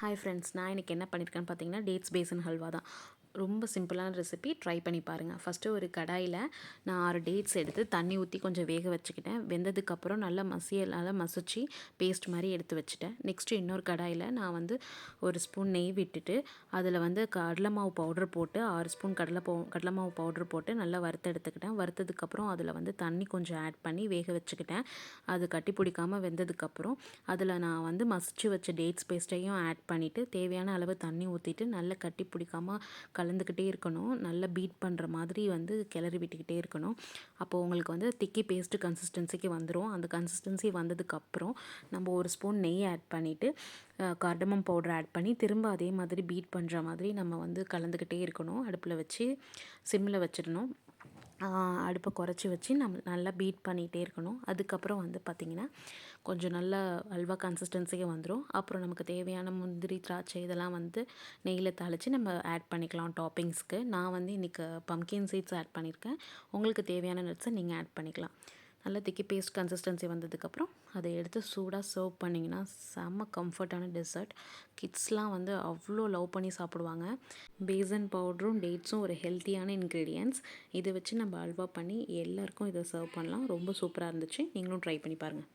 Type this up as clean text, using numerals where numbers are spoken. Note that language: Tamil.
ஹாய் ஃப்ரெண்ட்ஸ், நான் இன்றைக்கி என்ன பண்ணியிருக்கேன்னு பார்த்தீங்கன்னா டேட்ஸ் பேசன் ஹல்வா தான். ரொம்ப சிம்பிளான ரெசிபி, ட்ரை பண்ணி பாருங்கள். ஃபஸ்ட்டு ஒரு கடாயில் நான் 6 டேட்ஸ் எடுத்து தண்ணி ஊற்றி கொஞ்சம் வேக வச்சுக்கிட்டேன். வெந்ததுக்கப்புறம் நல்லா மசிச்சு பேஸ்ட் மாதிரி எடுத்து வச்சுட்டேன். நெக்ஸ்ட்டு இன்னொரு கடாயில் நான் வந்து ஒரு ஸ்பூன் நெய் விட்டுட்டு அதில் வந்து கடலை மாவு பவுடர் போட்டு 6 ஸ்பூன் கடலை மாவு பவுடர் போட்டு நல்லா வறுத்து எடுத்துக்கிட்டேன். வறுத்ததுக்கப்புறம் அதில் வந்து தண்ணி கொஞ்சம் ஆட் பண்ணி வேக வச்சுக்கிட்டேன். அது கட்டி பிடிக்காமல் வெந்ததுக்கப்புறம் அதில் நான் வந்து மசிச்சு வச்ச டேட்ஸ் பேஸ்ட்டையும் ஆட் பண்ணிவிட்டு தேவையான அளவு தண்ணி ஊற்றிட்டு நல்லா கட்டி பிடிக்காமல் கலந்துக்கிட்டே இருக்கணும். நல்லா பீட் பண்ணுற மாதிரி வந்து கிளறி விட்டுக்கிட்டே இருக்கணும். அப்போது உங்களுக்கு வந்து திக்கி பேஸ்ட்டு கன்சிஸ்டன்சிக்கு வந்துடும். அந்த கன்சிஸ்டன்சி வந்ததுக்கப்புறம் நம்ம ஒரு ஸ்பூன் நெய் ஆட் பண்ணிவிட்டு கார்டமம் பவுடர் ஆட் பண்ணி திரும்ப அதே மாதிரி பீட் பண்ணுற மாதிரி நம்ம வந்து கலந்துக்கிட்டே இருக்கணும். அடுப்பில் வச்சு சிம்மில் வச்சிடணும். அடுப்பை குறைச்சி வச்சு நம்ம நல்லா பீட் பண்ணிகிட்டே இருக்கணும். அதுக்கப்புறம் வந்து பார்த்திங்கன்னா கொஞ்சம் நல்லா அல்வா கன்சிஸ்டன்சிக்கு வந்துடும். அப்புறம் நமக்கு தேவையான முந்திரி, திராட்சை இதெல்லாம் வந்து நெய்யில் தாளித்து நம்ம ஆட் பண்ணிக்கலாம் டாப்பிங்ஸ்க்கு. நான் வந்து இன்றைக்கி பம்கின் சீட்ஸ் ஆட் பண்ணியிருக்கேன். உங்களுக்கு தேவையான நட்ஸை நீங்கள் ஆட் பண்ணிக்கலாம். நல்லா திக்கி பேஸ்ட் கன்சிஸ்டன்சி வந்ததுக்கப்புறம் அதை எடுத்து சூடாக சர்வ் பண்ணிங்கன்னா செம்ம கம்ஃபர்ட்டான டெசர்ட். கிட்ஸ்லாம் வந்து அவ்வளோ லவ் பண்ணி சாப்பிடுவாங்க. பேசன் பவுடரும் டேட்ஸும் ஒரு ஹெல்த்தியான இன்க்ரீடியன்ட்ஸ். இதை வச்சு நம்ம அல்வா பண்ணி எல்லாருக்கும் இதை சர்வ் பண்ணலாம். ரொம்ப சூப்பராக இருந்துச்சு. நீங்களும் ட்ரை பண்ணி பாருங்கள்.